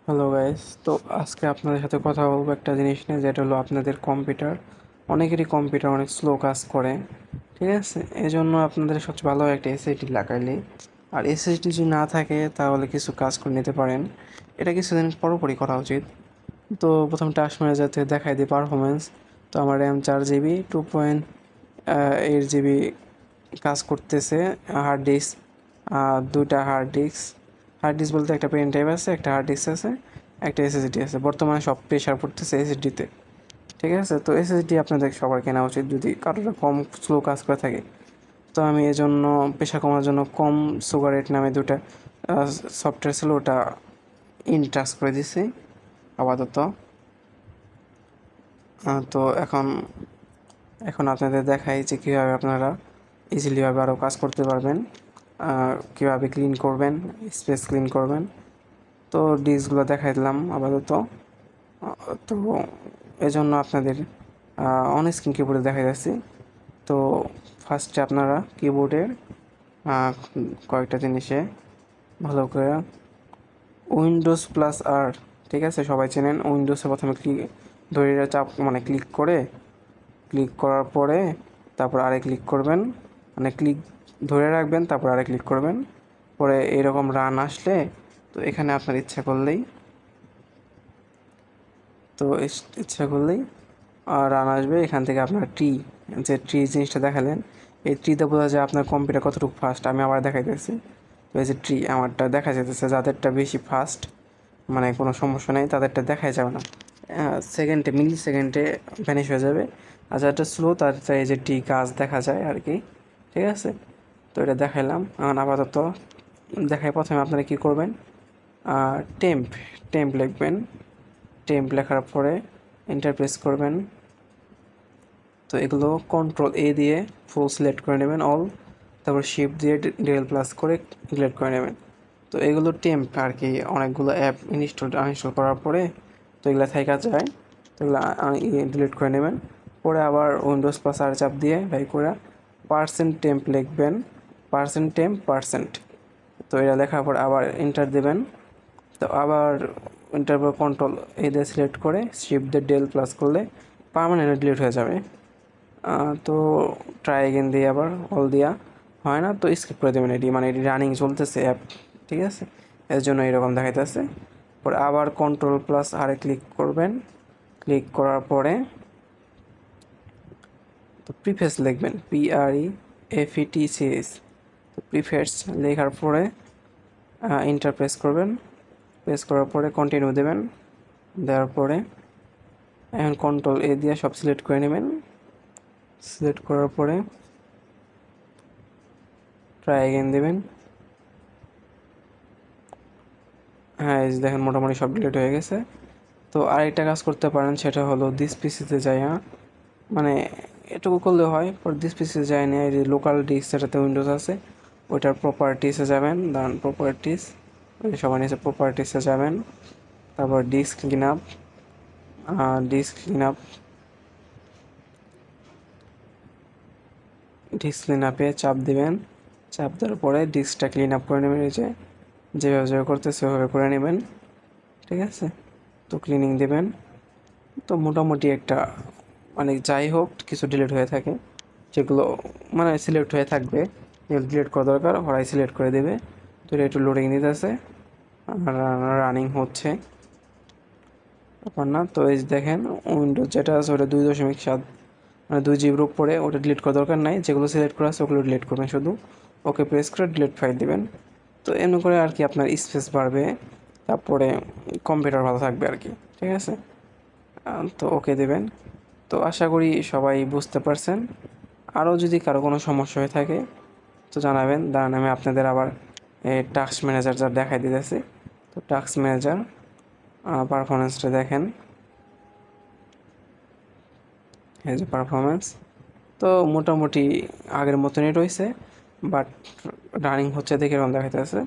Hello guys, তো আজকে আপনাদের সাথে কথা বলবো একটা জিনিস নিয়ে, যেটা হলো আপনাদের কম্পিউটার। অনেকেরই কম্পিউটার অনেক স্লো কাজ করে, ঠিক আছে। এই জন্য আপনাদের সবচেয়ে ভালো হয় একটা এসএসডি লাগাইলে। আর এসএসডি যদি না থাকে তাহলে কিছু কাজ করে নিতে পারেন। এটা কিছুদিন পরপরই করা উচিত। তো প্রথম টাস্ক ম্যানেজার থেকে দেখাই দিই পারফরমেন্স। তো আমার র্যাম 4 GB, 2.8 GB কাজ করতেছে। হার্ড ডিস্ক, দুইটা হার্ড ডিস্ক বলতে একটা পেন ড্রাইভ আছে, একটা হার্ড ডিস্ক আছে, একটা এসএসডি আছে। বর্তমানে সব প্রেশার পড়তেছে এসএসডিতে, ঠিক আছে। তো এসএসডি আপনাদের সবার কেনা উচিত যদি কারোর কম স্লো কাজ করে থাকে। তো আমি এজন্য প্রেশার কমানোর জন্য কম সুগার রেট নামে দুটা সফটওয়্যার ছিল, ওটা ইনস্টল করে দিছি আপাতত। তো এখন এখন আপনাদের দেখাই যে কীভাবে আপনারা ইজিলিভাবে আরও কাজ করতে পারবেন, কীভাবে ক্লিন করবেন, স্পেস ক্লিন করবেন। তো ডিস্কগুলো দেখাই দিলাম আপাতত। তো এই জন্য আপনাদের অন স্ক্রিন কিবোর্ডে দেখা যাচ্ছে। তো ফার্স্টে আপনারা কিবোর্ডের কয়েকটা জিনিসে ভালো করে উইন্ডোজ প্লাস আর, ঠিক আছে, সবাই চেনেন। উইন্ডোজে প্রথমে ধরে ক্লিক করার পরে তারপর আরে ক্লিক করবেন, মানে ক্লিক ধরে রাখবেন, তারপর আরে ক্লিক করবেন। পরে এরকম রান আসলে, তো এখানে আপনার ইচ্ছা করলেই রান আসবে। এখান থেকে আপনার ট্রি জিনিসটা দেখালেন, এই ট্রিতে বোঝা যায় আপনার কম্পিউটার কতটুকু ফাস্ট। আমি আবার দেখাইতেছি। তো এই যে ট্রি আমারটা দেখা যেতেছে, যাদেরটা বেশি ফাস্ট, মানে কোনো সমস্যা নেই, তাদেরটা দেখাই যাবে না, মিলি সেকেন্ডে ভ্যানিশ হয়ে যাবে। আর যাদের স্লো তাদের এই যে কাজ দেখা যায় আর কি, ঠিক আছে। তো এটা দেখাইলাম। আপাতত দেখাই, প্রথমে আপনারা কী করবেন, টেম্প টেম্প লিখবেন। টেম্প লেখার পরে এন্টার প্রেস করবেন। তো এগুলো কন্ট্রোল দিয়ে ফুল সিলেক্ট করে নেবেন অল, তারপর শিফট দিয়ে ডেল প্লাস করে ডিলিট করে নেবেন। তো এগুলো টেম্প আর কি, অনেকগুলো অ্যাপ আনইনস্টল করার পরে তো এগুলো থাকা যায়। তো এগুলো ডিলিট করে নেবেন। পরে আবার উইন্ডোজ প্লাস আর চাপ দিয়ে বাই করে টেম্প লিখবেন, টেম্প। তো এটা লেখার পর আবার এন্টার দেবেন। তো আবার এন্টার পর কন্ট্রোল দিয়ে সিলেক্ট করে শিফট দিয়ে ডেল প্লাস করলে পার্মানেন্টলি ডিলিট হয়ে যাবে। তো ট্রাই এগেন দিয়ে আবার অল দিয়া হয় না, তো স্কিপ করে দেবেন। এটি মানে এটি রানিং চলতেছে অ্যাপ, ঠিক আছে, এর জন্য এরকম দেখাইতেছে। পরে আবার কন্ট্রোল প্লাস আরে ক্লিক করবেন। ক্লিক করার পরে তো প্রিফেস লিখবেন, PREFETCS। তো প্রিফেস লেখার পরে ইন্টার প্রেস করবেন। প্রেস করার পরে কন্টিনিউ দেবেন। দেওয়ার পরে এখন কন্ট্রোল দিয়ে সব সিলেক্ট করে নেবেন। সিলেক্ট করার পরে ট্রাই এগেন দেবেন। হ্যাঁ, এই যে দেখেন মোটামুটি সব ডিলিট হয়ে গেছে। তো আরেকটা কাজ করতে পারেন, সেটা হলো দিস পিসিতে যায়, মানে এটুকু করলে হয়। পর দিস পিসিতে যায় না, এই যে লোকাল ডিস্ক যেটাতে উইন্ডোজ আছে ওইটার প্রপার্টিসে যাবেন। দেন প্রপার্টিস, ওই সবার নিচে প্রপার্টিসে যাবেন। তারপর disk clean up, disk clean আপে চাপ দিবেন। চাপ দেওয়ার পরে ডিস্কটা ক্লিন আপ করে নেবেন। এই যে যেভাবে করতে সেভাবে করে নেবেন, ঠিক আছে। তো ক্লিনিং দেবেন। তো মোটামুটি একটা, মানে যাই হোক কিছু ডিলিট হয়ে থাকে, যেগুলো মানে সিলেক্ট হয়ে থাকবে, যেগুলো ডিলিট করা দরকার ওরাই সিলেক্ট করে দেবে। তো এটা একটু লোডিং নিতেছে, রানিং হচ্ছে ব্যাপার না। তো এই দেখেন উইন্ডোজ যেটা আছে ওটা 2.7, মানে 2 GB উপরে, ওটা ডিলিট করা দরকার নাই। যেগুলো সিলেক্ট করা আছে ওগুলো ডিলিট করবেন শুধু। ওকে প্রেস করে ডিলিট ফাইল দেবেন। তো এমনি করে আর কি আপনার স্পেস বাড়বে, তারপরে কম্পিউটার ভালো থাকবে আর কি, ঠিক আছে। তো ওকে দেবেন। তো আশা করি সবাই বুঝতে পারছেন। আরও যদি কারো কোনো সমস্যা হয়ে থাকে তো জানাবেন। দাঁড়ান আমি আপনাদের আবার টাস্ক ম্যানেজার যা দেখাই দিতেছি। তো টাস্ক ম্যানেজার পারফরমেন্সটা দেখেন, এই যে পারফরমেন্স। তো মোটামুটি আগের মতনই রয়েছে, বাট রানিং হচ্ছে দেখে এরকম দেখাইতেছে।